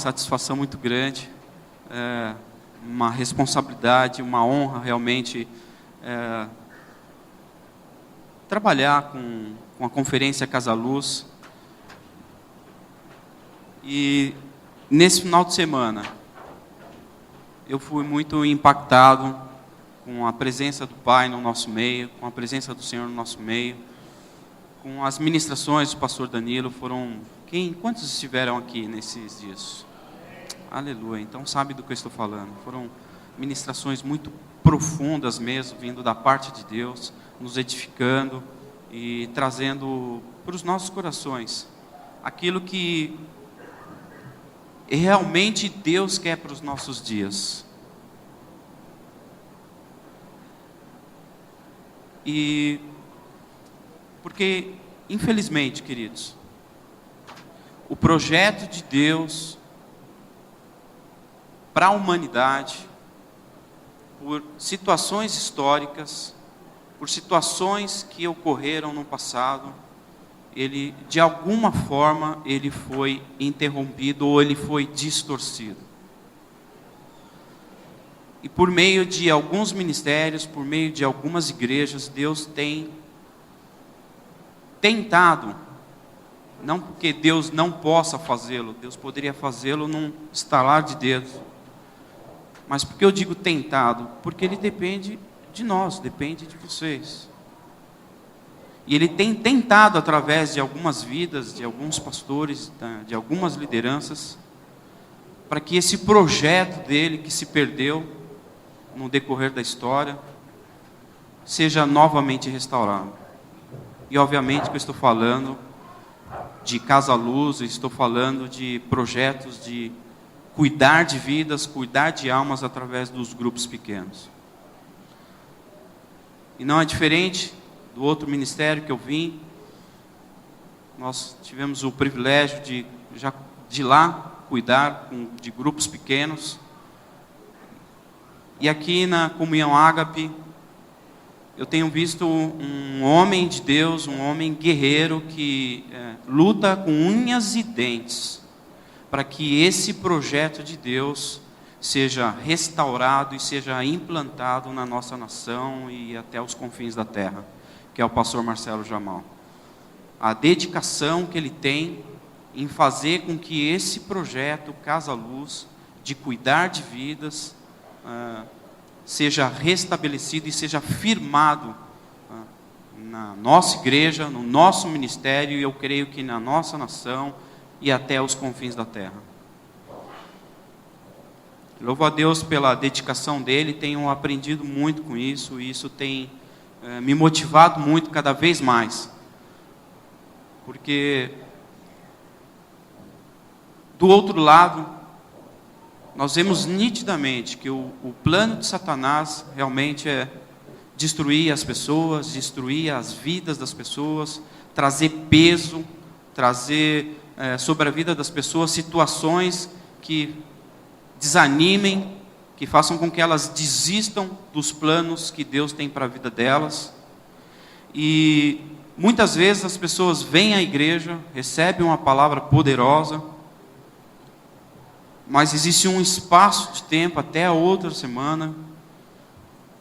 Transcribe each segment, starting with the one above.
satisfação muito grande, uma responsabilidade, uma honra realmente trabalhar com a Conferência Casa Luz. E nesse final de semana, eu fui muito impactado com a presença do Pai no nosso meio, com a presença do Senhor no nosso meio, com as ministrações do pastor Danilo. Quantos estiveram aqui nesses dias? Aleluia, então sabe do que eu estou falando. Foram ministrações muito profundas mesmo, vindo da parte de Deus, nos edificando e trazendo para os nossos corações aquilo que realmente Deus quer para os nossos dias. E porque, infelizmente, queridos, o projeto de Deus para a humanidade, por situações históricas, por situações que ocorreram no passado, ele, de alguma forma, ele foi interrompido ou ele foi distorcido. E por meio de alguns ministérios, por meio de algumas igrejas, Deus tem tentado, não porque Deus não possa fazê-lo, Deus poderia fazê-lo num estalar de dedos, mas porque eu digo tentado? Porque ele depende de nós, depende de vocês. E ele tem tentado através de algumas vidas, de alguns pastores, de algumas lideranças, para que esse projeto dele que se perdeu no decorrer da história, seja novamente restaurado. E obviamente que eu estou falando de Casa Luz, eu estou falando de projetos de cuidar de vidas, cuidar de almas através dos grupos pequenos. E não é diferente do outro ministério que eu vim. Nós tivemos o privilégio de lá cuidar de grupos pequenos. E aqui na Comunhão Ágape, eu tenho visto um homem de Deus, um homem guerreiro que luta com unhas e dentes para que esse projeto de Deus seja restaurado e seja implantado na nossa nação e até os confins da terra, que é o pastor Marcelo Jamal. A dedicação que ele tem em fazer com que esse projeto Casa Luz, de cuidar de vidas, seja restabelecido e seja firmado na nossa igreja, no nosso ministério, e eu creio que na nossa nação e até os confins da terra. Louvo a Deus pela dedicação dele, tenho aprendido muito com isso, e isso tem me motivado muito cada vez mais. Porque do outro lado, nós vemos nitidamente que o plano de Satanás realmente é destruir as pessoas, destruir as vidas das pessoas, trazer peso, trazer sobre a vida das pessoas situações que desanimem, que façam com que elas desistam dos planos que Deus tem para a vida delas. E muitas vezes as pessoas vêm à igreja, recebem uma palavra poderosa, mas existe um espaço de tempo até a outra semana,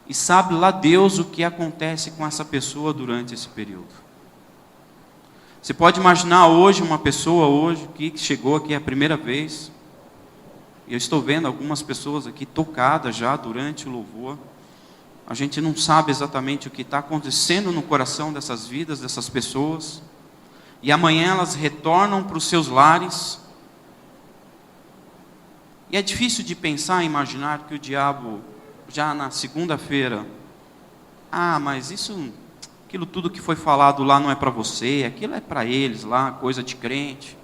e sabe lá Deus o que acontece com essa pessoa durante esse período. Você pode imaginar hoje uma pessoa que chegou aqui a primeira vez, e eu estou vendo algumas pessoas aqui tocadas já durante o louvor. A gente não sabe exatamente o que está acontecendo no coração dessas vidas, dessas pessoas, e amanhã elas retornam para os seus lares. E é difícil de pensar e imaginar que o diabo, já na segunda-feira, mas aquilo tudo que foi falado lá não é para você, aquilo é para eles lá, coisa de crente.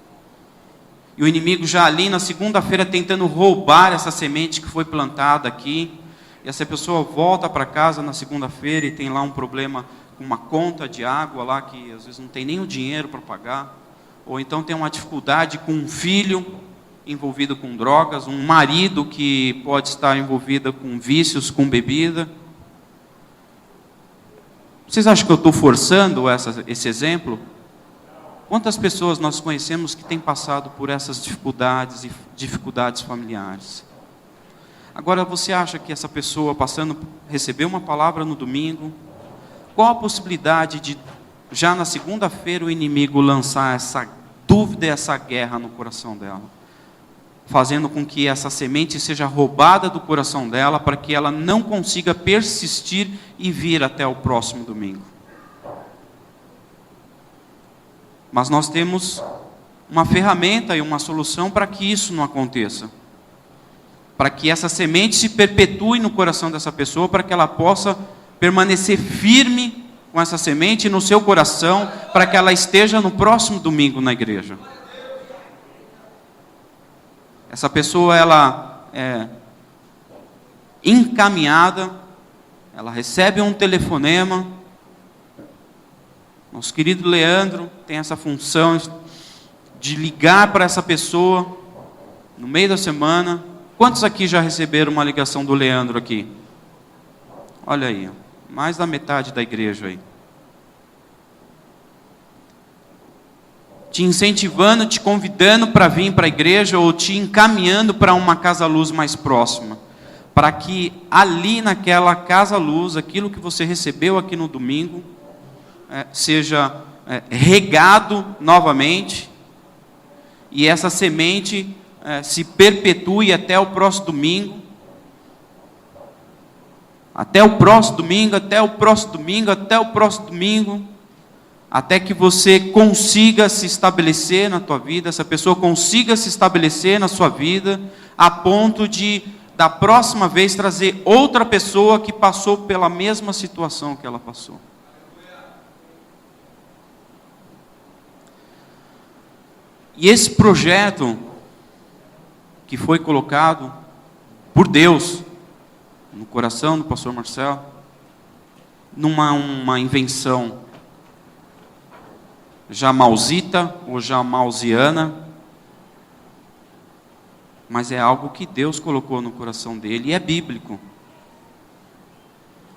E o inimigo já ali na segunda-feira tentando roubar essa semente que foi plantada aqui, e essa pessoa volta para casa na segunda-feira e tem lá um problema com uma conta de água lá, que às vezes não tem nem o dinheiro para pagar, ou então tem uma dificuldade com um filho envolvido com drogas, um marido que pode estar envolvido com vícios, com bebida. Vocês acham que eu estou forçando esse exemplo? Quantas pessoas nós conhecemos que têm passado por essas dificuldades e dificuldades familiares? Agora, você acha que essa pessoa recebeu uma palavra no domingo, qual a possibilidade de, já na segunda-feira, o inimigo lançar essa dúvida e essa guerra no coração dela? Fazendo com que essa semente seja roubada do coração dela, para que ela não consiga persistir e vir até o próximo domingo. Mas nós temos uma ferramenta e uma solução para que isso não aconteça. Para que essa semente se perpetue no coração dessa pessoa, para que ela possa permanecer firme com essa semente no seu coração, para que ela esteja no próximo domingo na igreja. Essa pessoa, ela é encaminhada, ela recebe um telefonema. Nosso querido Leandro tem essa função de ligar para essa pessoa no meio da semana. Quantos aqui já receberam uma ligação do Leandro aqui? Olha aí, mais da metade da igreja aí. Te incentivando, te convidando para vir para a igreja, ou te encaminhando para uma casa-luz mais próxima. Para que ali naquela casa-luz, aquilo que você recebeu aqui no domingo, seja regado novamente, e essa semente se perpetue até o próximo domingo, até o próximo domingo, até o próximo domingo, até o próximo domingo, até que você consiga se estabelecer na tua vida, essa pessoa consiga se estabelecer na sua vida, a ponto de, da próxima vez, trazer outra pessoa que passou pela mesma situação que ela passou. E esse projeto que foi colocado por Deus no coração do pastor Marcelo, uma invenção jamausita ou jamausiana, mas é algo que Deus colocou no coração dele e é bíblico.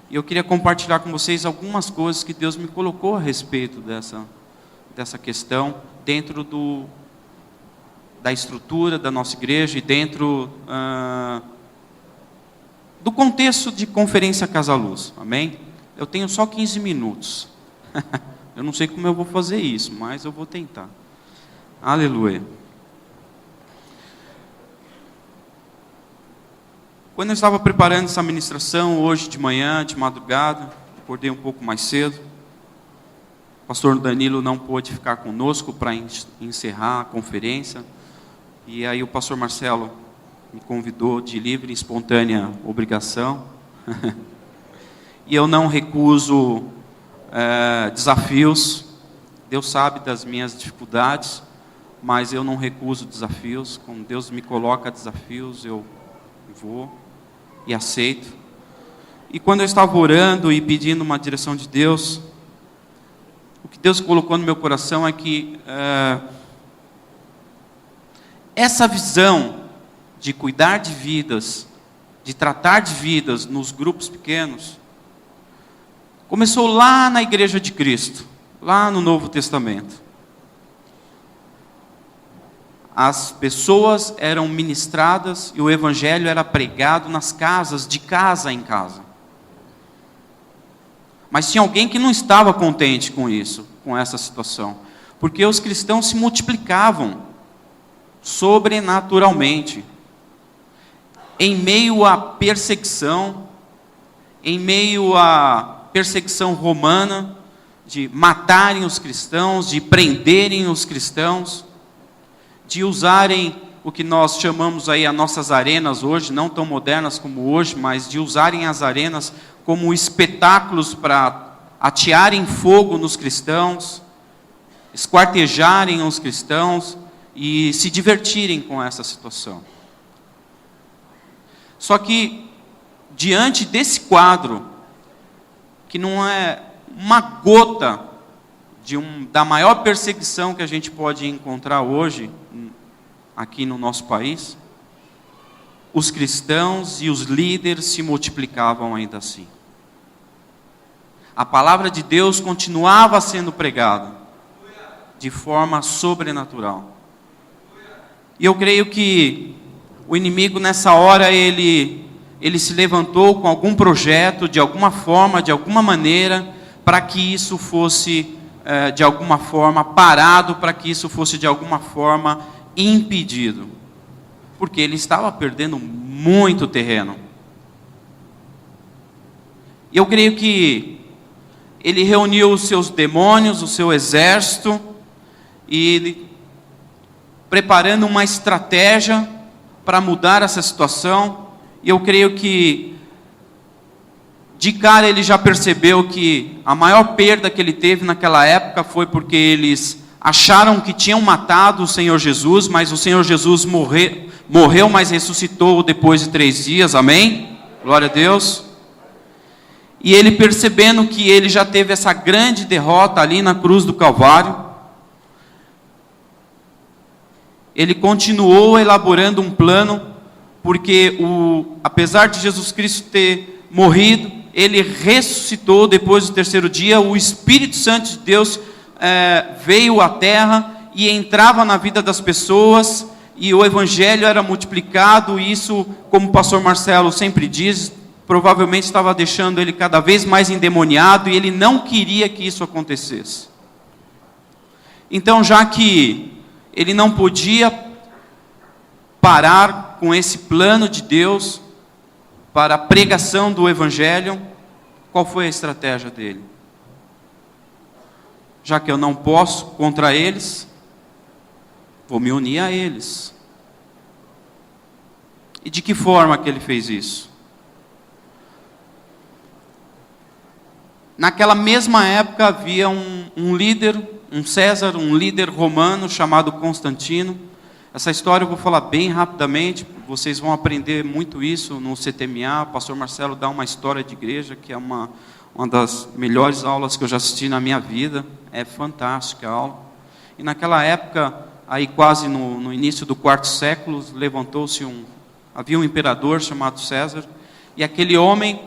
E eu queria compartilhar com vocês algumas coisas que Deus me colocou a respeito dessa questão, dentro da estrutura da nossa igreja e dentro do contexto de Conferência Casa Luz, amém? Eu tenho só 15 minutos, eu não sei como eu vou fazer isso, mas eu vou tentar, aleluia. Quando eu estava preparando essa ministração, hoje de manhã, de madrugada, acordei um pouco mais cedo, o pastor Danilo não pôde ficar conosco para encerrar a conferência, e aí o pastor Marcelo me convidou de livre e espontânea obrigação. E eu não recuso desafios. Deus sabe das minhas dificuldades, mas eu não recuso desafios. Quando Deus me coloca desafios, eu vou e aceito. E quando eu estava orando e pedindo uma direção de Deus, o que Deus colocou no meu coração é que essa visão de cuidar de vidas, de tratar de vidas nos grupos pequenos, começou lá na Igreja de Cristo, lá no Novo Testamento. As pessoas eram ministradas e o Evangelho era pregado nas casas, de casa em casa. Mas tinha alguém que não estava contente com isso, com essa situação, porque os cristãos se multiplicavam sobrenaturalmente, em meio à perseguição, em meio à perseguição romana, de matarem os cristãos, de prenderem os cristãos, de usarem o que nós chamamos aí as nossas arenas hoje, não tão modernas como hoje, mas de usarem as arenas como espetáculos para atearem fogo nos cristãos, esquartejarem os cristãos e se divertirem com essa situação. Só que, diante desse quadro, que não é uma gota da maior perseguição que a gente pode encontrar hoje, aqui no nosso país, os cristãos e os líderes se multiplicavam ainda assim. A palavra de Deus continuava sendo pregada. de forma sobrenatural. E eu creio que o inimigo nessa hora, ele se levantou com algum projeto, de alguma forma, de alguma maneira, para que isso fosse de alguma forma parado, para que isso fosse de alguma forma impedido. Porque ele estava perdendo muito terreno. E eu creio que ele reuniu os seus demônios, o seu exército, e preparando uma estratégia para mudar essa situação. E eu creio que de cara ele já percebeu que a maior perda que ele teve naquela época foi porque eles acharam que tinham matado o Senhor Jesus, mas o Senhor Jesus morreu, mas ressuscitou depois de 3 dias, amém? Glória a Deus. E ele, percebendo que ele já teve essa grande derrota ali na cruz do Calvário, ele continuou elaborando um plano, porque apesar de Jesus Cristo ter morrido, ele ressuscitou depois do 3º dia. O Espírito Santo de Deus veio à terra e entrava na vida das pessoas, e o Evangelho era multiplicado. E isso, como o pastor Marcelo sempre diz, provavelmente estava deixando ele cada vez mais endemoniado, e ele não queria que isso acontecesse. Então, já que ele não podia parar com esse plano de Deus para a pregação do Evangelho, qual foi a estratégia dele? Já que eu não posso contra eles, vou me unir a eles. E de que forma que ele fez isso? Naquela mesma época havia um líder, um César, um líder romano chamado Constantino. Essa história eu vou falar bem rapidamente, vocês vão aprender muito isso no CTMA. O pastor Marcelo dá uma história de igreja, que é uma das melhores aulas que eu já assisti na minha vida. É fantástica a aula. E naquela época, aí quase no início do 4º século, levantou-se havia um imperador chamado César, e aquele homem,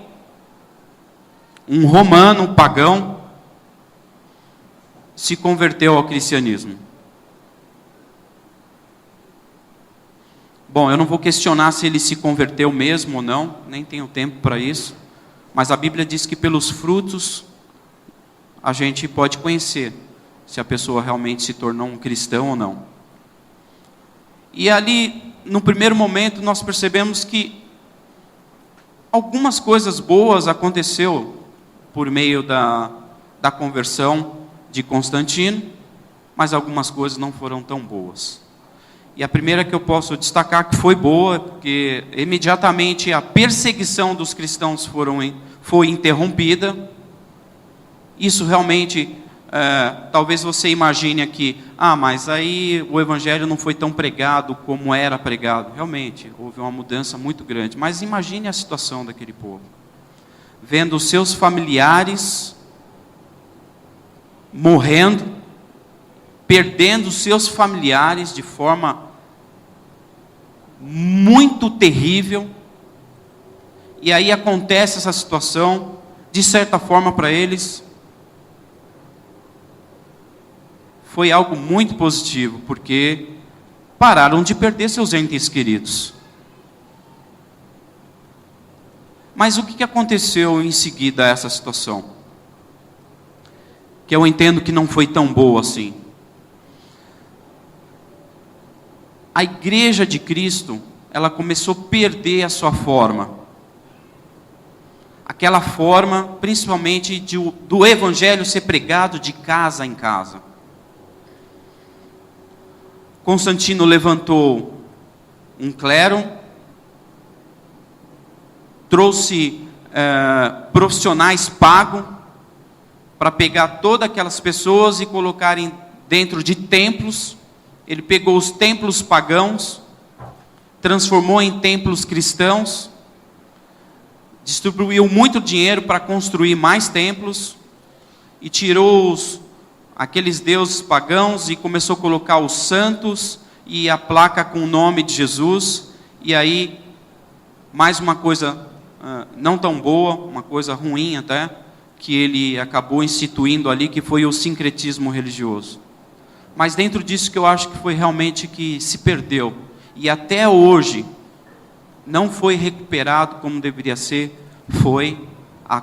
um romano, um pagão, se converteu ao cristianismo. Bom, eu não vou questionar se ele se converteu mesmo ou não, nem tenho tempo para isso, mas a Bíblia diz que pelos frutos a gente pode conhecer se a pessoa realmente se tornou um cristão ou não. E ali, no primeiro momento, nós percebemos que algumas coisas boas aconteceu por meio da conversão de Constantino, mas algumas coisas não foram tão boas. E a primeira que eu posso destacar que foi boa, porque imediatamente a perseguição dos cristãos foi interrompida. Isso realmente, talvez você imagine aqui, mas aí o Evangelho não foi tão pregado como era pregado. Realmente, houve uma mudança muito grande. Mas imagine a situação daquele povo, vendo os seus familiares morrendo, perdendo os seus familiares de forma muito terrível. E aí acontece essa situação, de certa forma para eles foi algo muito positivo, porque pararam de perder seus entes queridos. Mas o que aconteceu em seguida a essa situação? Que eu entendo que não foi tão boa assim. A igreja de Cristo, ela começou a perder a sua forma. Aquela forma, principalmente do Evangelho ser pregado de casa em casa. Constantino levantou um clero, trouxe profissionais pagos para pegar todas aquelas pessoas e colocarem dentro de templos. Ele pegou os templos pagãos, transformou em templos cristãos, distribuiu muito dinheiro para construir mais templos, e tirou aqueles deuses pagãos e começou a colocar os santos e a placa com o nome de Jesus. E aí, mais uma coisa não tão boa, uma coisa ruim até, que ele acabou instituindo ali, que foi o sincretismo religioso. Mas dentro disso que eu acho que foi realmente que se perdeu. E até hoje não foi recuperado como deveria ser, foi a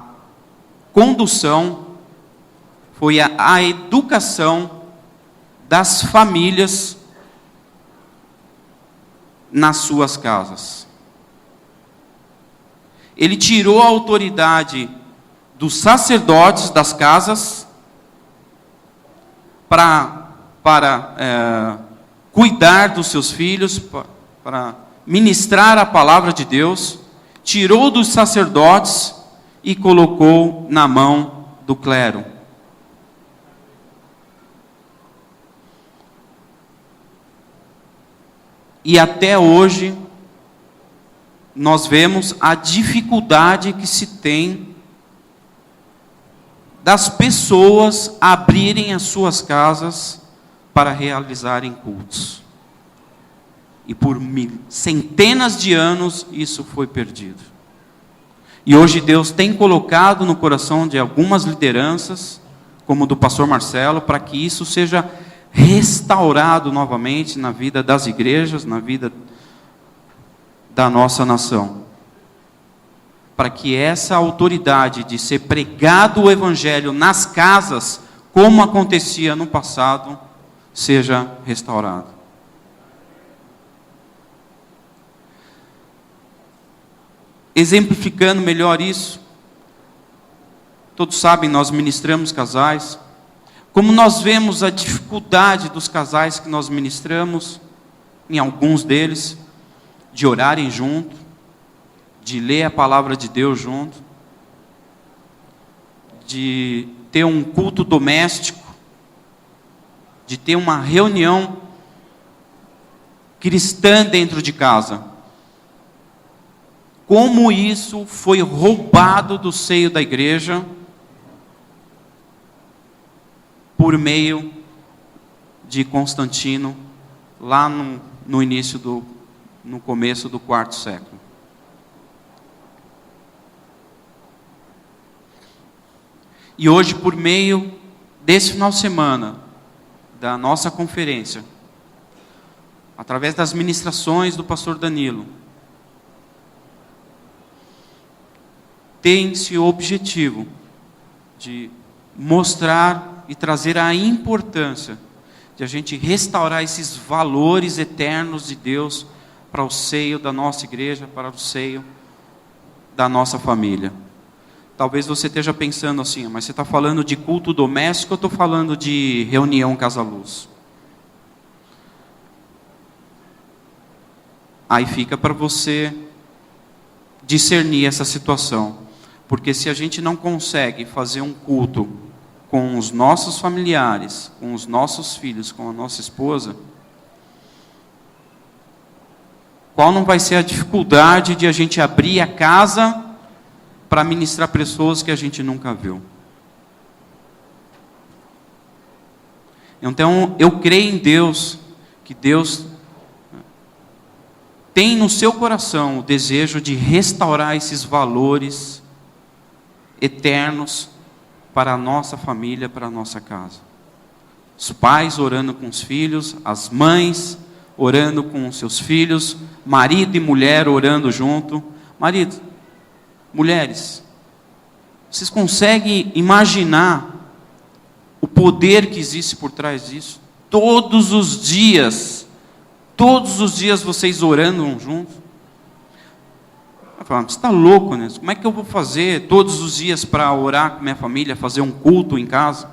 condução, foi a educação das famílias nas suas casas. Ele tirou a autoridade dos sacerdotes das casas para cuidar dos seus filhos, para ministrar a palavra de Deus, tirou dos sacerdotes e colocou na mão do clero. E até hoje, nós vemos a dificuldade que se tem das pessoas abrirem as suas casas para realizarem cultos. E por centenas de anos isso foi perdido. E hoje Deus tem colocado no coração de algumas lideranças, como do pastor Marcelo, para que isso seja restaurado novamente na vida das igrejas, na vida da nossa nação. Para que essa autoridade de ser pregado o evangelho nas casas, como acontecia no passado, seja restaurado. Exemplificando melhor isso, todos sabem, nós ministramos casais. Como nós vemos a dificuldade dos casais que nós ministramos, em alguns deles, de orarem junto, de ler a palavra de Deus junto, de ter um culto doméstico, de ter uma reunião cristã dentro de casa. Como isso foi roubado do seio da igreja por meio de Constantino, lá no começo do quarto século. E hoje, por meio desse final de semana, da nossa conferência, através das ministrações do pastor Danilo, tem-se o objetivo de mostrar e trazer a importância de a gente restaurar esses valores eternos de Deus para o seio da nossa igreja, para o seio da nossa família. Talvez você esteja pensando assim, mas você está falando de culto doméstico ou estou falando de reunião casa-luz? Aí fica para você discernir essa situação. Porque se a gente não consegue fazer um culto com os nossos familiares, com os nossos filhos, com a nossa esposa, qual não vai ser a dificuldade de a gente abrir a casa para ministrar pessoas que a gente nunca viu? Então, eu creio em Deus, que Deus tem no seu coração o desejo de restaurar esses valores eternos para a nossa família, para a nossa casa. Os pais orando com os filhos, as mães orando com os seus filhos, marido e mulher orando junto. Marido, mulheres, vocês conseguem imaginar o poder que existe por trás disso? Todos os dias vocês orando juntos. Você está louco, né? Como é que eu vou fazer todos os dias para orar com minha família, fazer um culto em casa?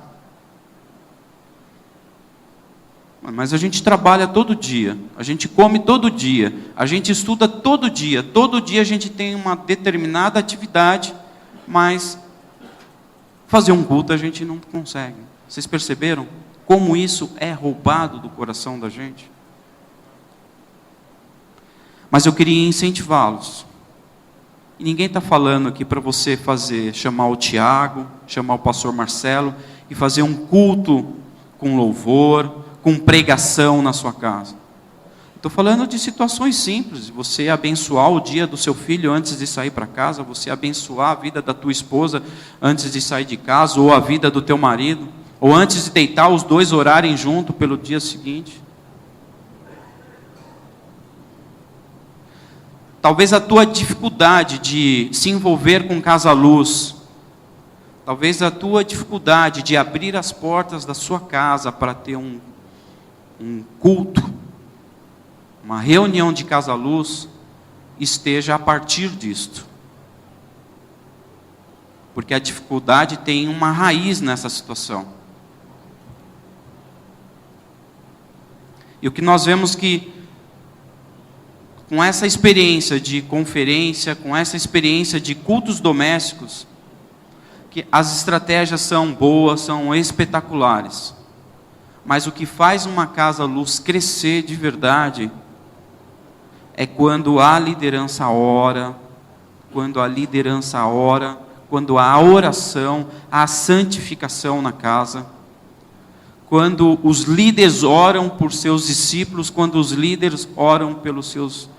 Mas a gente trabalha todo dia, a gente come todo dia, a gente estuda todo dia a gente tem uma determinada atividade, mas fazer um culto a gente não consegue. Vocês perceberam como isso é roubado do coração da gente? Mas eu queria incentivá-los. E ninguém está falando aqui para você chamar o Tiago, chamar o pastor Marcelo e fazer um culto com louvor, com pregação na sua casa. Estou falando de situações simples, você abençoar o dia do seu filho antes de sair para casa, você abençoar a vida da tua esposa antes de sair de casa, ou a vida do teu marido, Ou antes de deitar, os dois orarem junto pelo dia seguinte. Talvez a tua dificuldade de se envolver com casa-luz, talvez a tua dificuldade de abrir as portas da sua casa para ter um culto, uma reunião de casa-luz, esteja a partir disto. Porque a dificuldade tem uma raiz nessa situação. E o que nós vemos que, com essa experiência de conferência, com essa experiência de cultos domésticos, que as estratégias são boas, são espetaculares. Mas o que faz uma casa-luz crescer de verdade é quando a liderança ora, quando há oração, há santificação na casa, quando os líderes oram por seus discípulos, quando os líderes oram pelos seus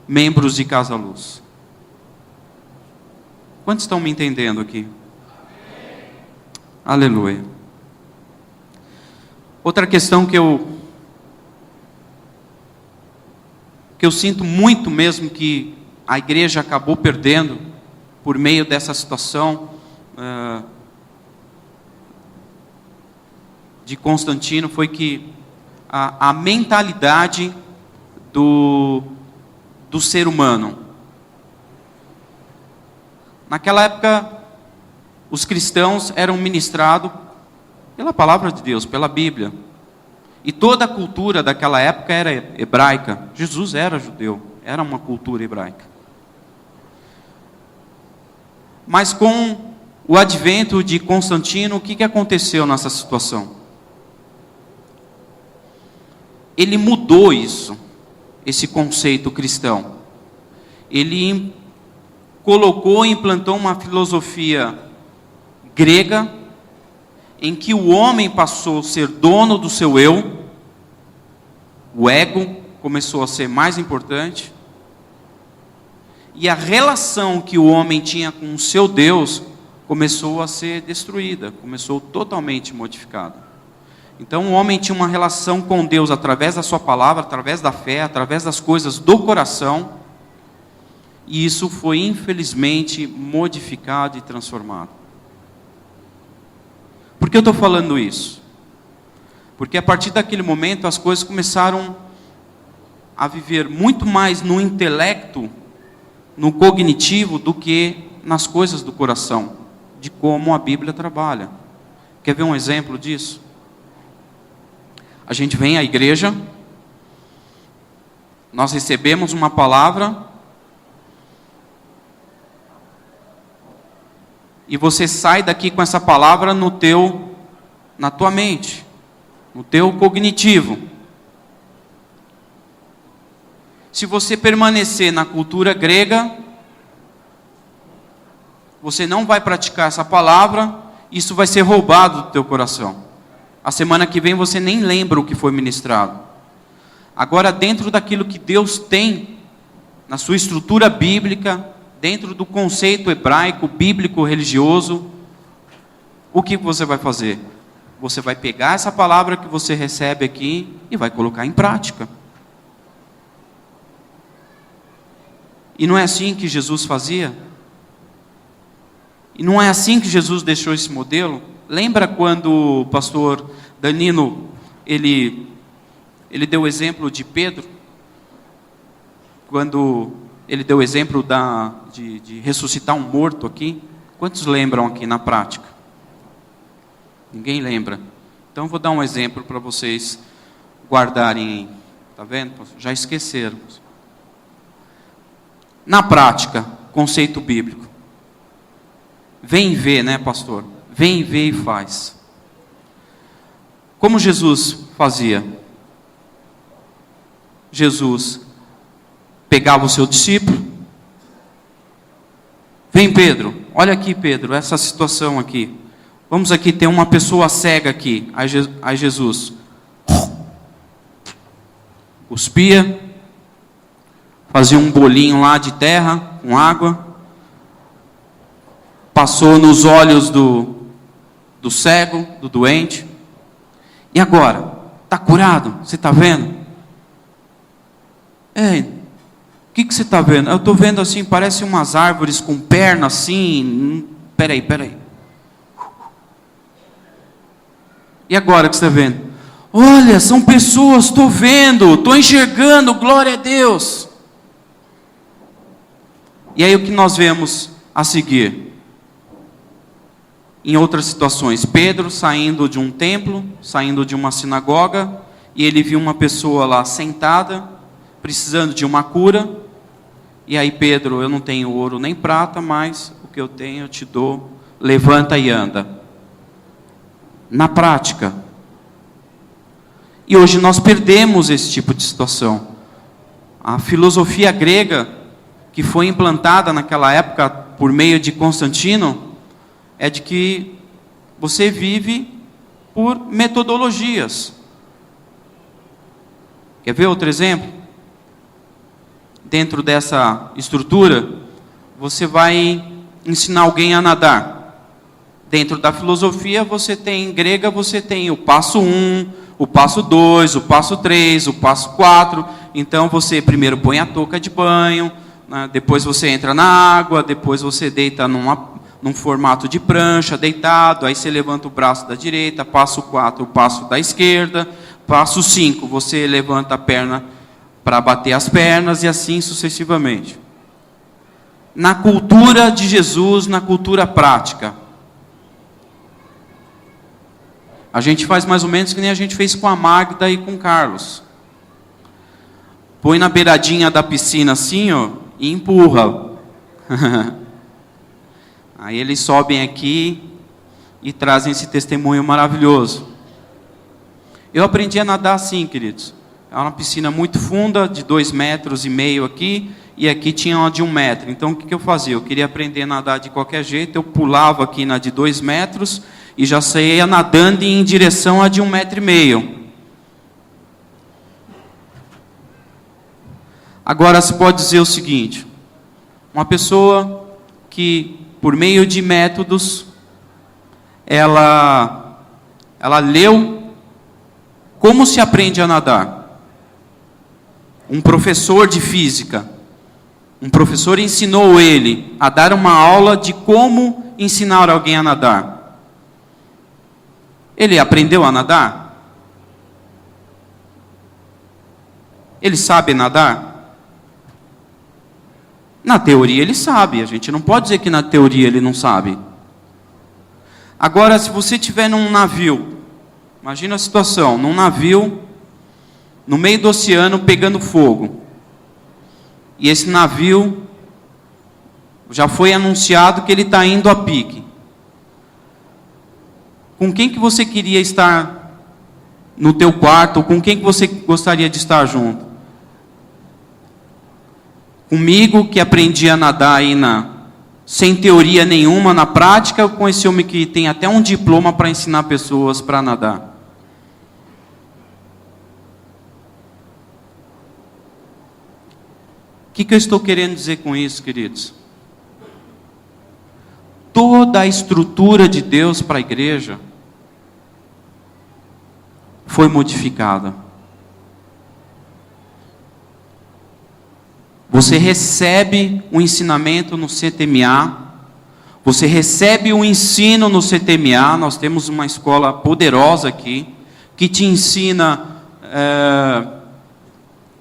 membros de casa-luz. Quantos estão me entendendo aqui? Amém. Aleluia. Outra questão que eu sinto muito mesmo que a igreja acabou perdendo por meio dessa situação de Constantino, foi que a mentalidade do ser humano. Naquela época, os cristãos eram ministrados pela palavra de Deus, pela Bíblia. E toda a cultura daquela época era hebraica. Jesus era judeu, era uma cultura hebraica. Mas com o advento de Constantino, o que aconteceu nessa situação? Ele mudou isso, esse conceito cristão. Ele implantou uma filosofia grega, em que o homem passou a ser dono do seu eu, o ego começou a ser mais importante, e a relação que o homem tinha com o seu Deus começou a ser destruída, começou totalmente modificada. Então o homem tinha uma relação com Deus através da sua palavra, através da fé, através das coisas do coração, e isso foi infelizmente modificado e transformado. Por que eu estou falando isso? Porque a partir daquele momento as coisas começaram a viver muito mais no intelecto, no cognitivo, do que nas coisas do coração, de como a Bíblia trabalha. Quer ver um exemplo disso? A gente vem à igreja, nós recebemos uma palavra, e você sai daqui com essa palavra na tua mente, no teu cognitivo. Se você permanecer na cultura grega, você não vai praticar essa palavra, isso vai ser roubado do teu coração. A semana que vem você nem lembra o que foi ministrado. Agora, dentro daquilo que Deus tem, na sua estrutura bíblica, dentro do conceito hebraico, bíblico, religioso, o que você vai fazer? Você vai pegar essa palavra que você recebe aqui e vai colocar em prática. E não é assim que Jesus fazia? E não é assim que Jesus deixou esse modelo? Lembra quando o pastor Danilo, ele deu o exemplo de Pedro? Quando ele deu o exemplo de ressuscitar um morto aqui. Quantos lembram aqui na prática? Ninguém lembra. Então eu vou dar um exemplo para vocês guardarem. Está vendo? Já esqueceram. Na prática, conceito bíblico. Vem ver, né, pastor? Vem ver e faz. Como Jesus fazia? Jesus pegava o seu discípulo. Vem, Pedro. Olha aqui, Pedro, essa situação aqui. Vamos aqui, tem uma pessoa cega aqui. Aí Jesus cuspia, fazia um bolinho lá de terra com água, passou nos olhos do cego, do doente. E agora? Está curado? Você está vendo? Ei, o que você está vendo? Eu estou vendo assim, parece umas árvores com perna assim. Peraí. E agora que você está vendo? Olha, são pessoas, estou vendo, estou enxergando, glória a Deus. E aí o que nós vemos a seguir? Em outras situações, Pedro saindo de um templo, saindo de uma sinagoga, e ele viu uma pessoa lá sentada, precisando de uma cura. E aí Pedro, eu não tenho ouro nem prata, mas o que eu tenho eu te dou, levanta e anda. Na prática. E hoje nós perdemos esse tipo de situação. A filosofia grega, que foi implantada naquela época por meio de Constantino, é de que você vive por metodologias. Quer ver outro exemplo? Dentro dessa estrutura, você vai ensinar alguém a nadar. Dentro da filosofia, você tem, em grega, você tem o passo 1, o passo 2, o passo 3, o passo 4. Então, você primeiro põe a touca de banho, né? Depois você entra na água, depois você deita num formato de prancha, deitado, aí você levanta o braço da direita, passo 4, o passo da esquerda, passo 5, você levanta a perna para bater as pernas, e assim sucessivamente. Na cultura de Jesus, na cultura prática, a gente faz mais ou menos que nem a gente fez com a Magda e com o Carlos. Põe na beiradinha da piscina assim, ó, e empurra. Aí eles sobem aqui e trazem esse testemunho maravilhoso. Eu aprendi a nadar assim, queridos. É uma piscina muito funda, de 2,5 metros aqui, e aqui tinha uma de 1 metro. Então o que eu fazia? Eu queria aprender a nadar de qualquer jeito, eu pulava aqui na de 2 metros, e já saía nadando em direção a de 1,5 metro. Agora se pode dizer o seguinte, uma pessoa que, por meio de métodos, ela leu como se aprende a nadar. Um professor de física, um professor ensinou ele a dar uma aula de como ensinar alguém a nadar. Ele aprendeu a nadar? Ele sabe nadar? Na teoria ele sabe, a gente não pode dizer que na teoria ele não sabe. Agora, se você estiver num navio, imagina a situação, num navio, no meio do oceano pegando fogo, e esse navio já foi anunciado que ele está indo a pique. Com quem que você queria estar no teu quarto, ou com quem que você gostaria de estar junto? Comigo, que aprendi a nadar aí sem teoria nenhuma, na prática, ou com esse homem que tem até um diploma para ensinar pessoas para nadar? O que eu estou querendo dizer com isso, queridos? Toda a estrutura de Deus para a igreja foi modificada. Você recebe o ensinamento no CTMA, você recebe o ensino no CTMA, nós temos uma escola poderosa aqui, que te ensina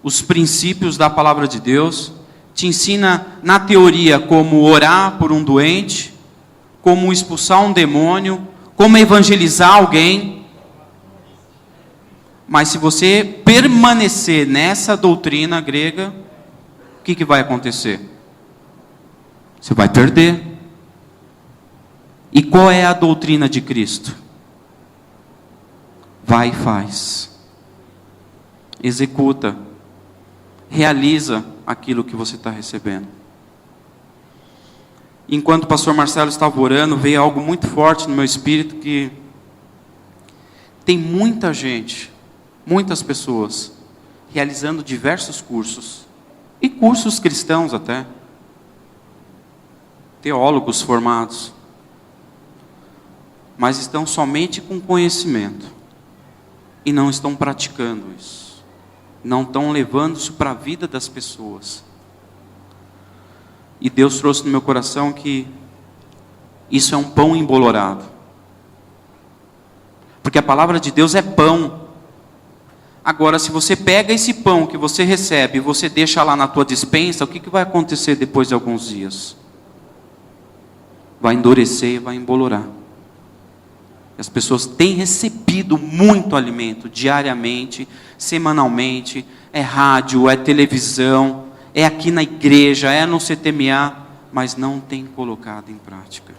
os princípios da palavra de Deus, te ensina na teoria como orar por um doente, como expulsar um demônio, como evangelizar alguém. Mas se você permanecer nessa doutrina grega, o que vai acontecer? Você vai perder. E qual é a doutrina de Cristo? Vai e faz. Executa. Realiza aquilo que você está recebendo. Enquanto o pastor Marcelo estava orando, veio algo muito forte no meu espírito, que tem muita gente, muitas pessoas, realizando diversos cursos, e cursos cristãos até, teólogos formados, mas estão somente com conhecimento e não estão praticando isso, não estão levando isso para a vida das pessoas. E Deus trouxe no meu coração que isso é um pão embolorado, porque a palavra de Deus é pão. Agora, se você pega esse pão que você recebe e você deixa lá na tua despensa, o que vai acontecer depois de alguns dias? Vai endurecer e vai embolorar. As pessoas têm recebido muito alimento diariamente, semanalmente, é rádio, é televisão, é aqui na igreja, é no CTMA, mas não tem colocado em prática.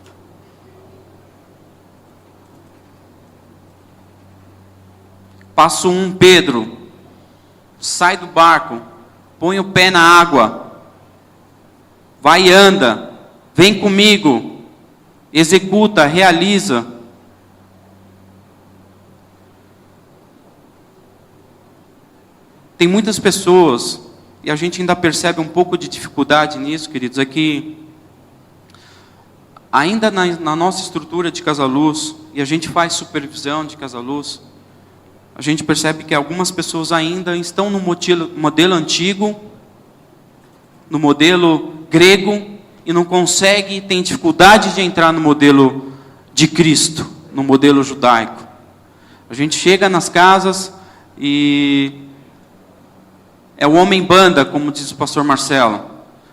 Passo 1, Pedro, sai do barco, põe o pé na água, vai e anda, vem comigo, executa, realiza. Tem muitas pessoas, e a gente ainda percebe um pouco de dificuldade nisso, queridos, é que ainda na nossa estrutura de Casa Luz, e a gente faz supervisão de Casa Luz, a gente percebe que algumas pessoas ainda estão no modelo antigo, no modelo grego, e não conseguem, tem dificuldade de entrar no modelo de Cristo, no modelo judaico. A gente chega nas casas e é o homem banda, como diz o pastor Marcelo.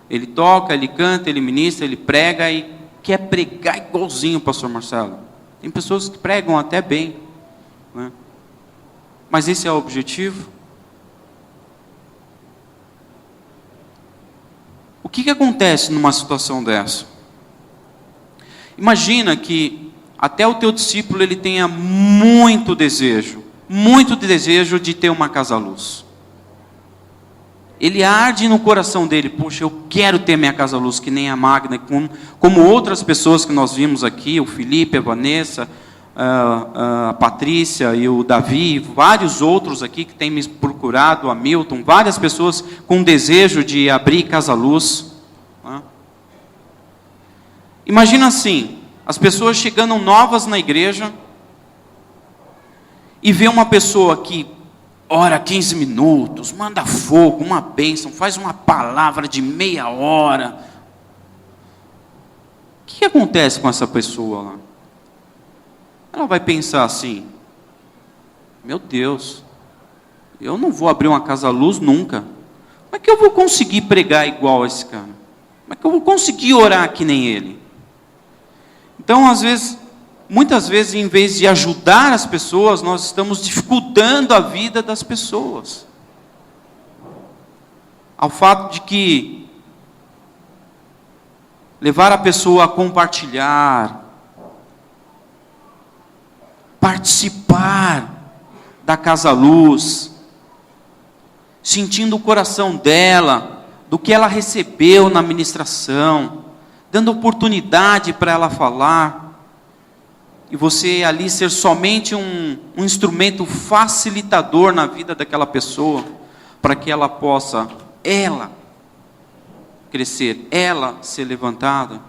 Ele toca, ele canta, ele ministra, ele prega e quer pregar igualzinho o pastor Marcelo. Tem pessoas que pregam até bem, né? Mas esse é o objetivo? O que acontece numa situação dessa? Imagina que até o teu discípulo ele tenha muito desejo de ter uma casa-luz. Ele arde no coração dele, poxa, eu quero ter minha casa-luz, que nem a Magna, como outras pessoas que nós vimos aqui, o Felipe, a Vanessa, a Patrícia e o Davi, vários outros aqui que têm me procurado, o Hamilton, várias pessoas com desejo de abrir casa-luz. Né? Imagina assim, as pessoas chegando novas na igreja e vê uma pessoa que ora 15 minutos, manda fogo, uma bênção, faz uma palavra de meia hora. O que acontece com essa pessoa lá? Ela vai pensar assim: meu Deus, eu não vou abrir uma casa-luz nunca. Como é que eu vou conseguir pregar igual a esse cara? Como é que eu vou conseguir orar que nem ele? Então, muitas vezes, em vez de ajudar as pessoas, nós estamos dificultando a vida das pessoas. Ao fato de que levar a pessoa a compartilhar, participar da casa-luz, sentindo o coração dela, do que ela recebeu na ministração, dando oportunidade para ela falar, e você ali ser somente um instrumento facilitador na vida daquela pessoa, para que ela possa, ela, crescer, ela ser levantada.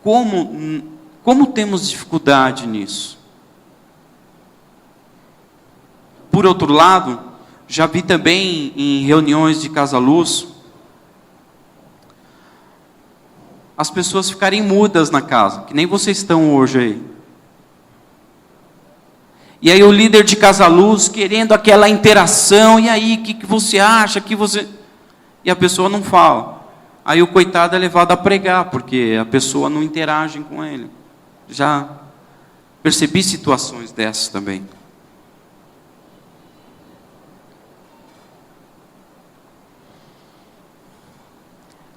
Como temos dificuldade nisso? Por outro lado, já vi também em reuniões de casa-luz, as pessoas ficarem mudas na casa, que nem vocês estão hoje aí. E aí o líder de casa-luz querendo aquela interação, e aí, o que você acha? E a pessoa não fala. Aí o coitado é levado a pregar, porque a pessoa não interage com ele. Já percebi situações dessas também.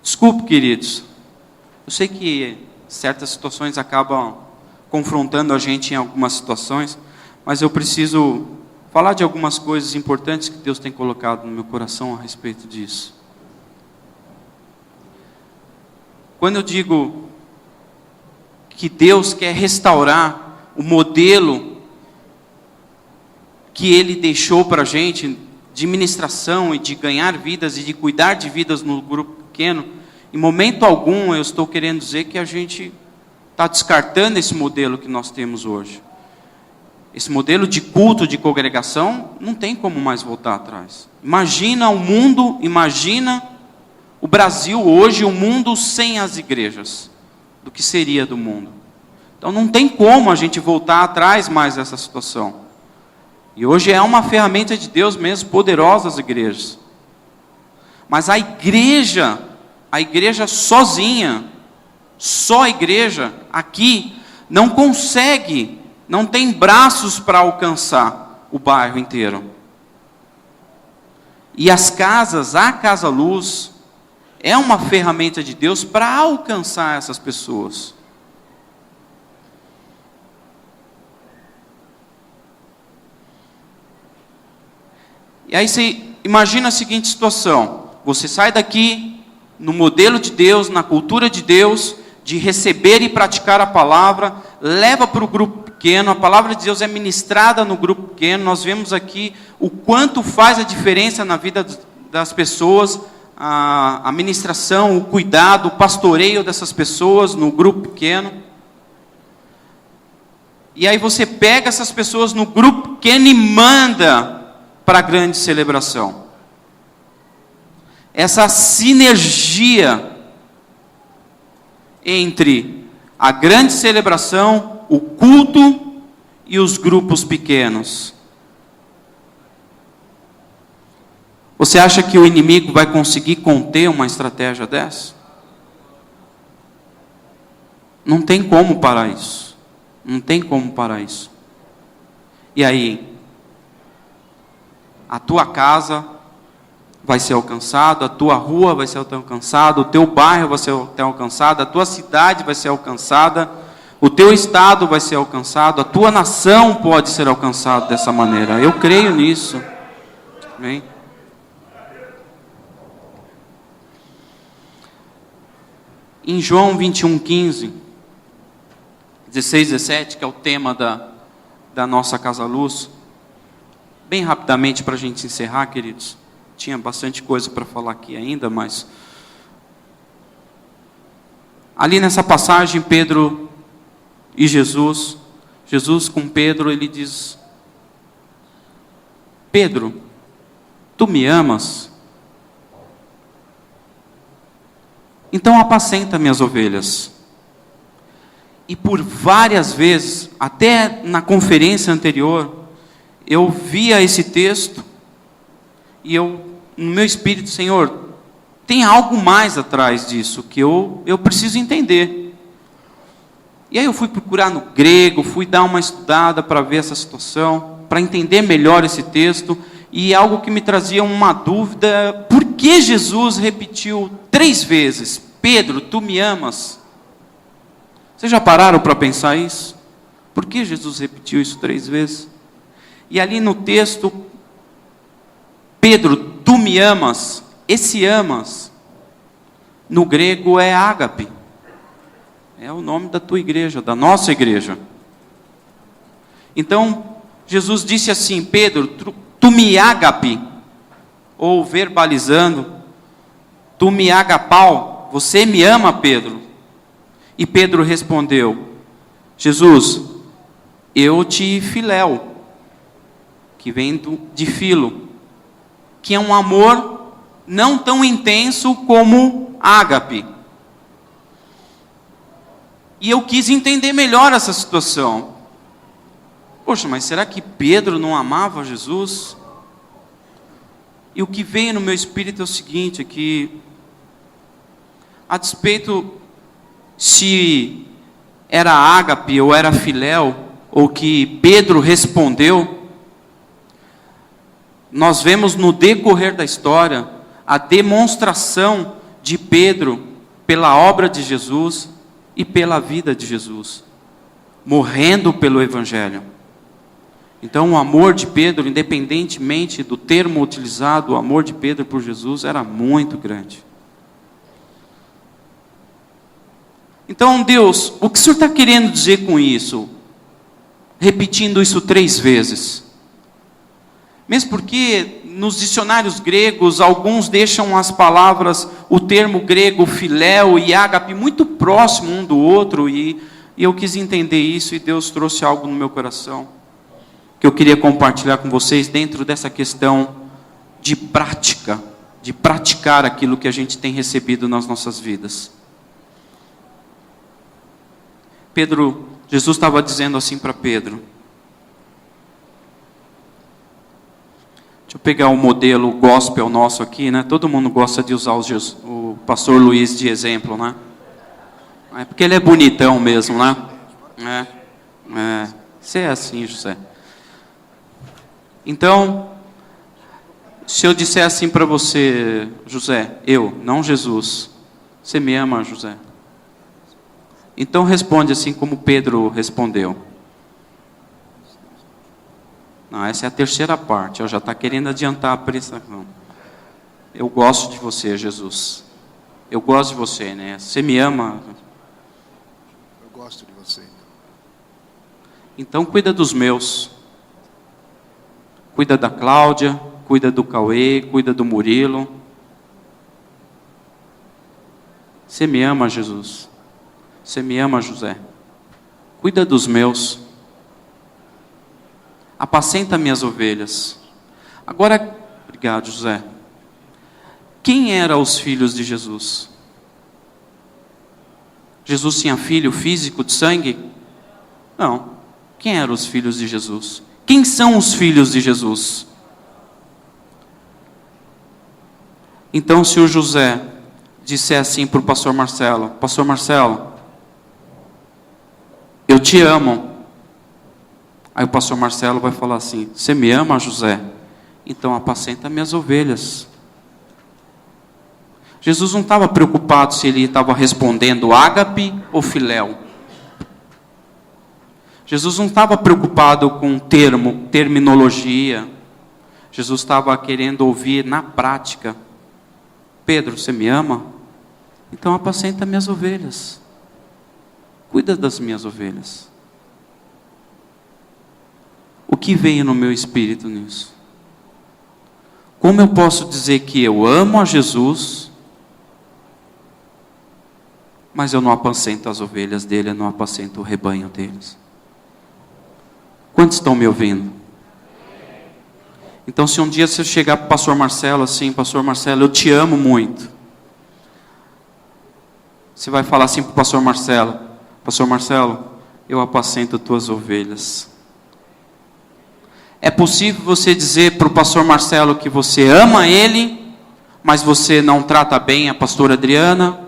Desculpe, queridos. Eu sei que certas situações acabam confrontando a gente em algumas situações, mas eu preciso falar de algumas coisas importantes que Deus tem colocado no meu coração a respeito disso. Quando eu digo que Deus quer restaurar o modelo que Ele deixou para a gente, de ministração e de ganhar vidas e de cuidar de vidas no grupo pequeno, Em momento algum eu estou querendo dizer que a gente está descartando esse modelo que nós temos hoje. Esse modelo de culto, de congregação, não tem como mais voltar atrás. Imagina o mundo, imagina o Brasil hoje, o mundo sem as igrejas. Do que seria do mundo. Então não tem como a gente voltar atrás mais dessa situação. E hoje é uma ferramenta de Deus mesmo, poderosa as igrejas. Mas a igreja sozinha, só a igreja aqui, não consegue, não tem braços para alcançar o bairro inteiro. E as casas, a Casa Luz, é uma ferramenta de Deus para alcançar essas pessoas. E aí você imagina a seguinte situação. Você sai daqui, no modelo de Deus, na cultura de Deus, de receber e praticar a palavra, leva para o grupo pequeno, a palavra de Deus é ministrada no grupo pequeno, nós vemos aqui o quanto faz a diferença na vida das pessoas, a ministração, o cuidado, o pastoreio dessas pessoas no grupo pequeno. E aí você pega essas pessoas no grupo pequeno e manda para a grande celebração. Essa sinergia entre a grande celebração, o culto e os grupos pequenos. Você acha que o inimigo vai conseguir conter uma estratégia dessa? Não tem como parar isso. Não tem como parar isso. E aí? A tua casa vai ser alcançada, a tua rua vai ser alcançada, o teu bairro vai ser alcançado, a tua cidade vai ser alcançada, o teu estado vai ser alcançado, a tua nação pode ser alcançada dessa maneira. Eu creio nisso. Amém? Em João 21:15, 16, 17, que é o tema da nossa Casa Luz, bem rapidamente para a gente encerrar, queridos. Tinha bastante coisa para falar aqui ainda, mas ali nessa passagem, Pedro e Jesus com Pedro, ele diz: Pedro, tu me amas? Então apacenta minhas ovelhas. E por várias vezes, até na conferência anterior, eu via esse texto e eu, no meu espírito, Senhor, tem algo mais atrás disso que eu preciso entender. E aí eu fui procurar no grego, fui dar uma estudada para ver essa situação, para entender melhor esse texto, e algo que me trazia uma dúvida: por que Jesus repetiu 3 vezes, Pedro, tu me amas? Vocês já pararam para pensar isso? Por que Jesus repetiu isso 3 vezes? E ali no texto, Pedro, tu me amas, esse amas, no grego é ágape, é o nome da tua igreja, da nossa igreja. Então, Jesus disse assim: Pedro, tu me ágape, ou verbalizando, tu me agapau, você me ama, Pedro? E Pedro respondeu: Jesus, eu te filéu, que vem de filo, que é um amor não tão intenso como ágape. E eu quis entender melhor essa situação. Poxa, mas será que Pedro não amava Jesus? E o que veio no meu espírito é o seguinte, é que, a despeito se era ágape ou era filéu, ou que Pedro respondeu, nós vemos no decorrer da história a demonstração de Pedro pela obra de Jesus e pela vida de Jesus, morrendo pelo Evangelho. Então o amor de Pedro, independentemente do termo utilizado, o amor de Pedro por Jesus era muito grande. Então, Deus, o que o Senhor está querendo dizer com isso? Repetindo isso 3 vezes. Mesmo porque nos dicionários gregos, alguns deixam as palavras, o termo grego filéu e ágape, muito próximo um do outro, e eu quis entender isso, e Deus trouxe algo no meu coração, que eu queria compartilhar com vocês, dentro dessa questão de prática, de praticar aquilo que a gente tem recebido nas nossas vidas. Jesus estava dizendo assim para Pedro, deixa eu pegar o modelo gospel nosso aqui, né? Todo mundo gosta de usar o pastor Luiz de exemplo, né? É porque ele é bonitão mesmo, né? Você é assim, José. Então, se eu disser assim para você, José, não Jesus, você me ama, José? Então responde assim como Pedro respondeu. Não, essa é a terceira parte, já está querendo adiantar a prestação. Eu gosto de você, Jesus. Eu gosto de você, né? Você me ama? Eu gosto de você. Então cuida dos meus. Cuida da Cláudia, cuida do Cauê, cuida do Murilo. Você me ama, Jesus? Você me ama, José? Cuida dos meus. Apacenta minhas ovelhas. Agora, obrigado, José. Quem eram os filhos de Jesus? Jesus tinha filho físico de sangue? Não. Quem eram os filhos de Jesus? Quem são os filhos de Jesus? Então, se o José disser assim para o pastor Marcelo, pastor Marcelo, eu te amo. Aí o pastor Marcelo vai falar assim, você me ama, José? Então apacenta minhas ovelhas. Jesus não estava preocupado se ele estava respondendo ágape ou filéu. Jesus não estava preocupado com terminologia. Jesus estava querendo ouvir na prática. Pedro, você me ama? Então apacenta minhas ovelhas. Cuida das minhas ovelhas. O que veio no meu espírito nisso? Como eu posso dizer que eu amo a Jesus, mas eu não apacento as ovelhas dele, eu não apacento o rebanho deles? Quantos estão me ouvindo? Então, se um dia você chegar para o pastor Marcelo assim, pastor Marcelo, eu te amo muito. Você vai falar assim para o pastor Marcelo, eu apacento tuas ovelhas. É possível você dizer para o pastor Marcelo que você ama ele, mas você não trata bem a pastora Adriana,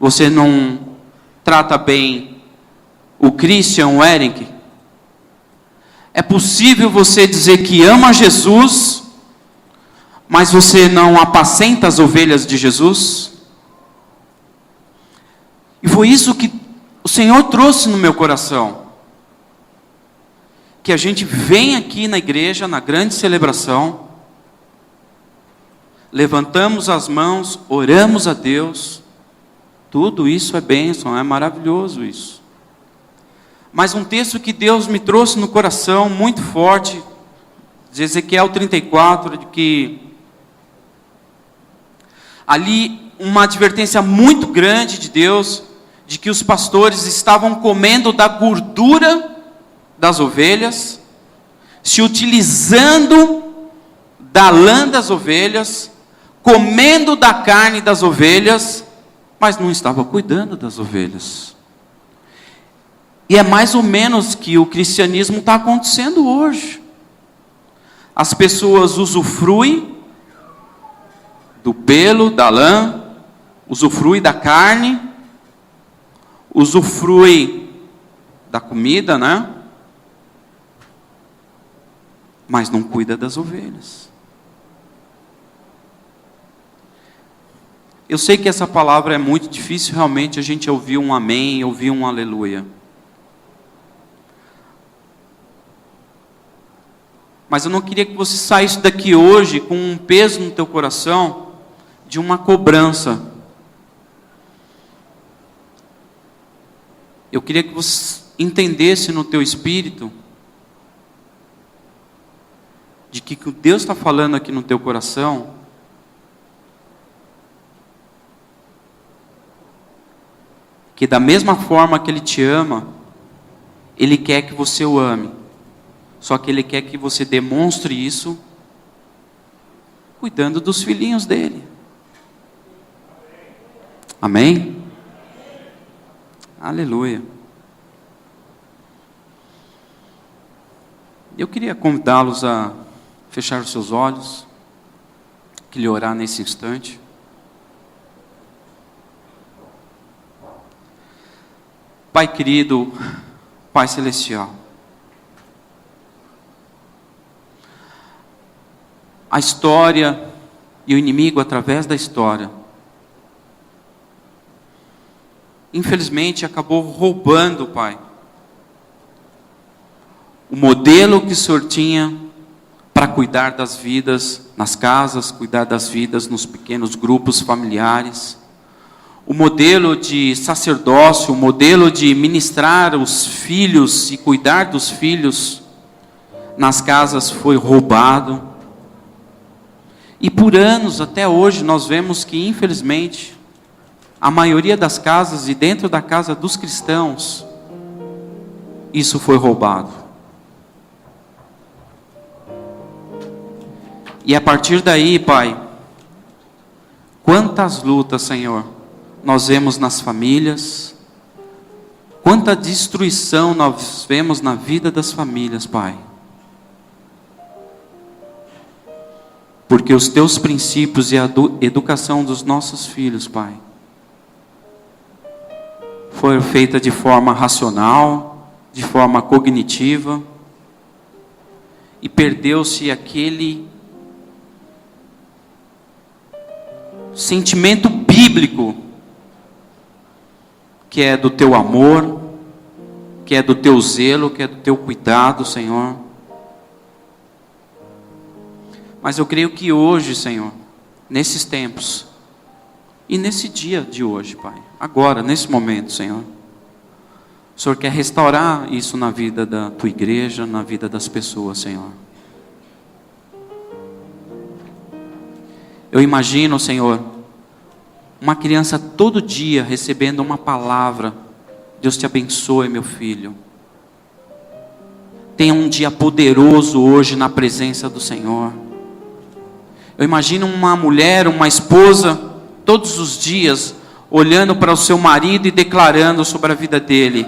você não trata bem o Christian, o Eric? É possível você dizer que ama Jesus, mas você não apacenta as ovelhas de Jesus? E foi isso que o Senhor trouxe no meu coração. Que a gente vem aqui na igreja, na grande celebração, levantamos as mãos, oramos a Deus, tudo isso é bênção, é maravilhoso isso. Mas um texto que Deus me trouxe no coração, muito forte, de Ezequiel 34, de que ali uma advertência muito grande de Deus, de que os pastores estavam comendo da gordura das ovelhas, se utilizando da lã das ovelhas, comendo da carne das ovelhas, mas não estava cuidando das ovelhas. E é mais ou menos que o cristianismo está acontecendo hoje. As pessoas usufruem do pelo, da lã, usufruem da carne, usufruem da comida, né? Mas não cuida das ovelhas. Eu sei que essa palavra é muito difícil realmente a gente ouvir um amém, ouvir um aleluia. Mas eu não queria que você saísse daqui hoje com um peso no teu coração de uma cobrança. Eu queria que você entendesse no teu espírito de que o Deus está falando aqui no teu coração, que da mesma forma que Ele te ama, Ele quer que você o ame. Só que Ele quer que você demonstre isso cuidando dos filhinhos dele. Amém? Aleluia. Eu queria convidá-los a fechar os seus olhos, queria orar nesse instante. Pai querido, Pai celestial, a história e o inimigo através da história, infelizmente acabou roubando, Pai, o modelo que o Senhor tinha para cuidar das vidas nas casas, cuidar das vidas nos pequenos grupos familiares, o modelo de sacerdócio, o modelo de ministrar os filhos e cuidar dos filhos nas casas foi roubado. E por anos, até hoje, nós vemos que, infelizmente, a maioria das casas e dentro da casa dos cristãos, isso foi roubado. E a partir daí, Pai, quantas lutas, Senhor, nós vemos nas famílias, quanta destruição nós vemos na vida das famílias, Pai. Porque os Teus princípios e a educação dos nossos filhos, Pai, foi feita de forma racional, de forma cognitiva, e perdeu-se aquele sentimento bíblico, que é do Teu amor, que é do Teu zelo, que é do Teu cuidado, Senhor. Mas eu creio que hoje, Senhor, nesses tempos, e nesse dia de hoje, Pai, agora, nesse momento, Senhor, o Senhor quer restaurar isso na vida da Tua igreja, na vida das pessoas, Senhor. Eu imagino, Senhor, uma criança todo dia recebendo uma palavra: Deus te abençoe, meu filho. Tenha um dia poderoso hoje na presença do Senhor. Eu imagino uma mulher, uma esposa, todos os dias, olhando para o seu marido e declarando sobre a vida dele: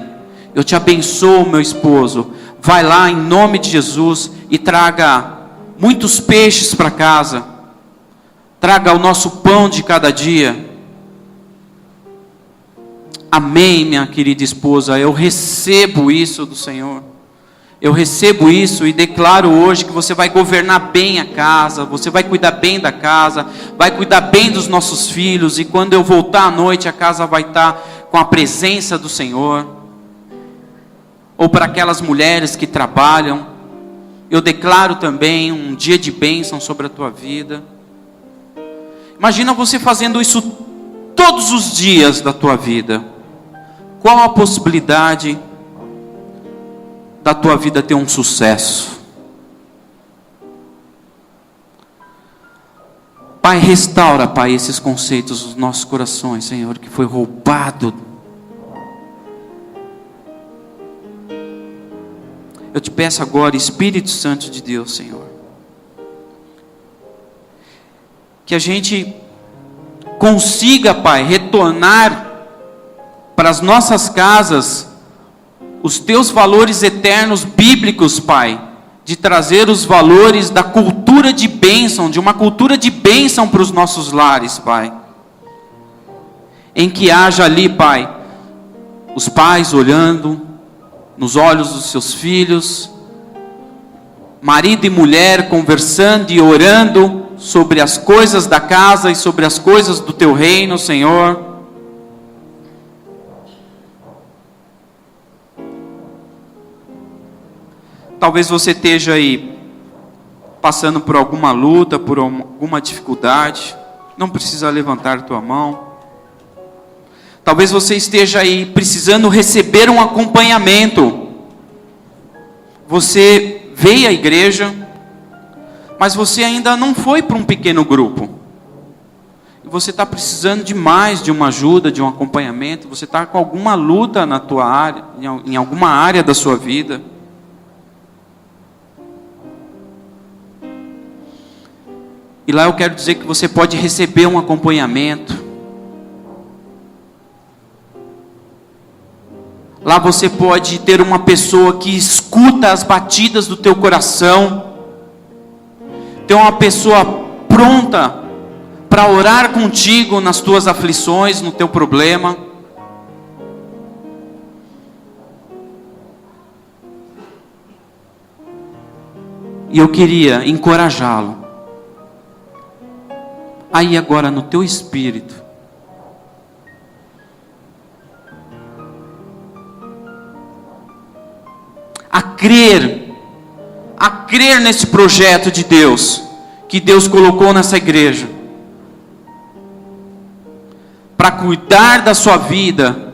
eu te abençoo, meu esposo. Vai lá em nome de Jesus e traga muitos peixes para casa. Traga o nosso pão de cada dia. Amém, minha querida esposa. Eu recebo isso do Senhor. Eu recebo isso e declaro hoje que você vai governar bem a casa, você vai cuidar bem da casa, vai cuidar bem dos nossos filhos, e quando eu voltar à noite a casa vai estar com a presença do Senhor. Ou para aquelas mulheres que trabalham, eu declaro também um dia de bênção sobre a tua vida. Imagina você fazendo isso todos os dias da tua vida. Qual a possibilidade da tua vida ter um sucesso? Pai, restaura, Pai, esses conceitos dos nossos corações, Senhor, que foi roubado. Eu te peço agora, Espírito Santo de Deus, Senhor, que a gente consiga, Pai, retornar para as nossas casas os teus valores eternos bíblicos, Pai, de trazer os valores da cultura de bênção, de uma cultura de bênção para os nossos lares, Pai, em que haja ali, Pai, os pais olhando nos olhos dos seus filhos, marido e mulher conversando e orando sobre as coisas da casa e sobre as coisas do teu reino, Senhor. Talvez você esteja aí passando por alguma luta, por alguma dificuldade. Não precisa levantar tua mão. Talvez você esteja aí precisando receber um acompanhamento. Você veio à igreja, mas você ainda não foi para um pequeno grupo. E você está precisando de mais, de uma ajuda, de um acompanhamento. Você está com alguma luta na tua área, em alguma área da sua vida. E lá eu quero dizer que você pode receber um acompanhamento. Lá você pode ter uma pessoa que escuta as batidas do teu coração. Ter uma pessoa pronta para orar contigo nas tuas aflições, no teu problema. E eu queria encorajá-lo. Aí agora no teu espírito, a crer nesse projeto de Deus, que Deus colocou nessa igreja, para cuidar da sua vida,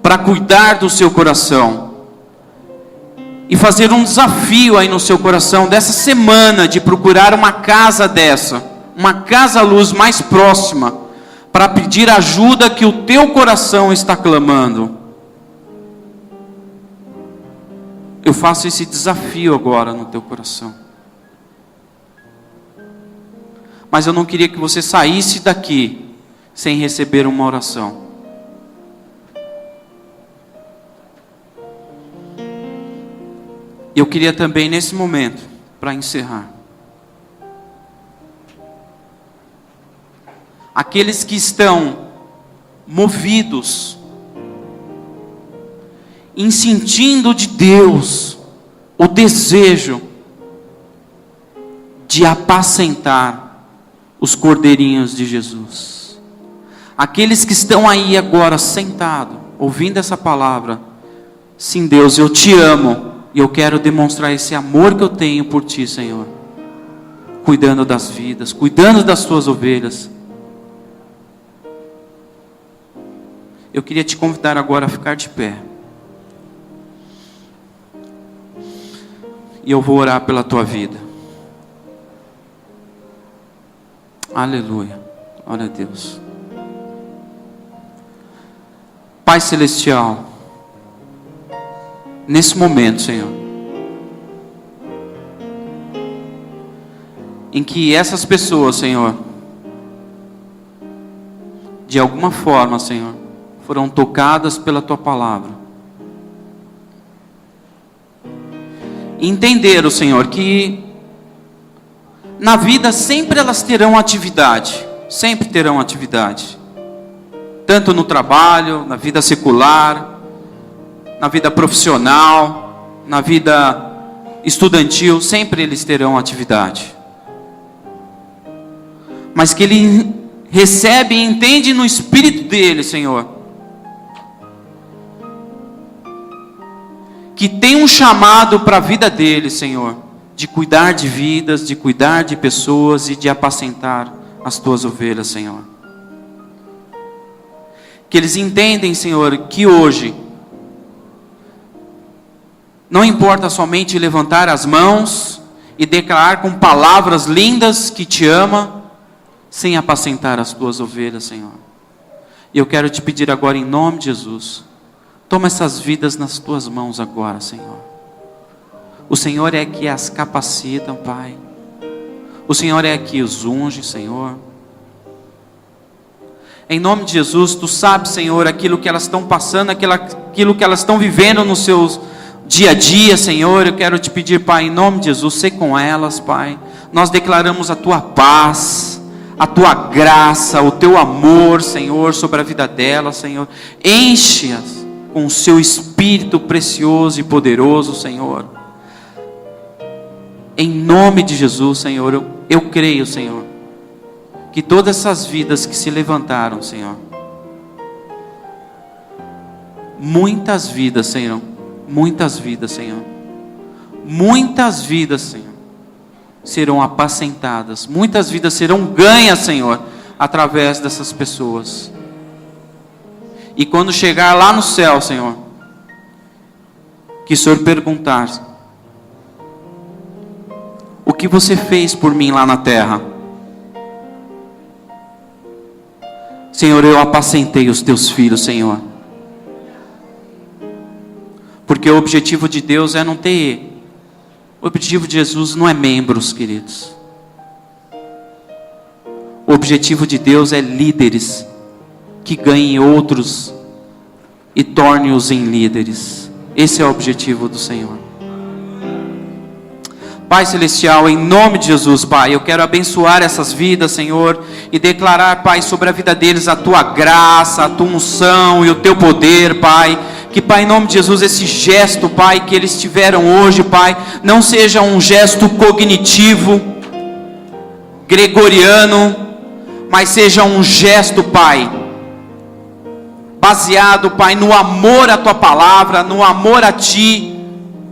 para cuidar do seu coração, e fazer um desafio aí no seu coração, dessa semana, de procurar uma casa dessa, uma casa-luz mais próxima, para pedir ajuda que o teu coração está clamando. Eu faço esse desafio agora no teu coração. Mas eu não queria que você saísse daqui sem receber uma oração. E eu queria também nesse momento, para encerrar, aqueles que estão movidos em sentindo de Deus o desejo de apacentar os cordeirinhos de Jesus. Aqueles que estão aí agora sentados, ouvindo essa palavra, sim, Deus, eu te amo e eu quero demonstrar esse amor que eu tenho por ti, Senhor, cuidando das vidas, cuidando das tuas ovelhas. Eu queria te convidar agora a ficar de pé. E eu vou orar pela tua vida. Aleluia. Glória a Deus. Pai Celestial, nesse momento, Senhor, em que essas pessoas, Senhor, de alguma forma, Senhor, foram tocadas pela tua palavra, entenderam, Senhor, que na vida sempre elas terão atividade, sempre terão atividade, tanto no trabalho, na vida secular, na vida profissional, na vida estudantil, sempre eles terão atividade, mas que ele recebe e entende no espírito dele, Senhor, que tem um chamado para a vida dele, Senhor, de cuidar de vidas, de cuidar de pessoas e de apacentar as tuas ovelhas, Senhor. Que eles entendem, Senhor, que hoje não importa somente levantar as mãos e declarar com palavras lindas que te ama, sem apacentar as tuas ovelhas, Senhor. E eu quero te pedir agora em nome de Jesus, toma essas vidas nas tuas mãos agora, Senhor. O Senhor é que as capacita, Pai. O Senhor é que os unge, Senhor. Em nome de Jesus, tu sabes, Senhor, aquilo que elas estão passando, aquilo que elas estão vivendo no seu dia a dia, Senhor. Eu quero te pedir, Pai, em nome de Jesus, sê com elas, Pai. Nós declaramos a tua paz, a tua graça, o teu amor, Senhor, sobre a vida delas, Senhor. Enche-as com o seu Espírito precioso e poderoso, Senhor. Em nome de Jesus, Senhor, eu creio, Senhor, que todas essas vidas que se levantaram, Senhor, muitas vidas, Senhor, muitas vidas, Senhor, muitas vidas, Senhor, serão apacentadas, muitas vidas serão ganhas, Senhor, através dessas pessoas. E quando chegar lá no céu, Senhor, que o Senhor perguntar: o que você fez por mim lá na terra. Senhor, eu apacentei os teus filhos, Senhor. Porque o objetivo de Deus é não ter... O objetivo de Jesus não é membros, queridos. O objetivo de Deus é líderes que ganhem outros e tornem-os em líderes. Esse é o objetivo do Senhor. Pai Celestial, em nome de Jesus, Pai, eu quero abençoar essas vidas, Senhor, e declarar, Pai, sobre a vida deles a Tua graça, a Tua unção e o Teu poder, Pai. Que, Pai, em nome de Jesus, esse gesto, Pai, que eles tiveram hoje, Pai, não seja um gesto cognitivo, gregoriano, mas seja um gesto, Pai, baseado, Pai, no amor à Tua palavra, no amor a Ti,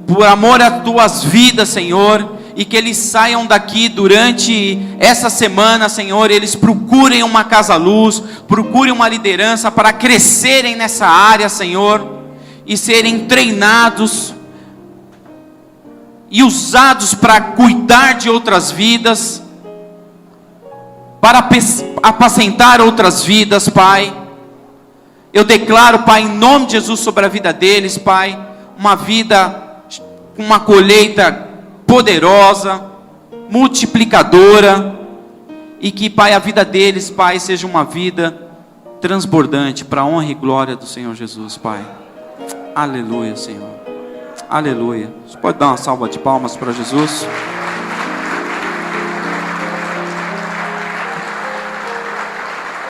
por amor às Tuas vidas, Senhor, e que eles saiam daqui durante essa semana, Senhor, eles procurem uma casa-luz, procurem uma liderança para crescerem nessa área, Senhor, e serem treinados e usados para cuidar de outras vidas, para apacentar outras vidas, Pai. Eu declaro, Pai, em nome de Jesus sobre a vida deles, Pai, uma vida com uma colheita poderosa, multiplicadora, e que, Pai, a vida deles, Pai, seja uma vida transbordante para a honra e glória do Senhor Jesus, Pai. Aleluia, Senhor. Aleluia. Você pode dar uma salva de palmas para Jesus?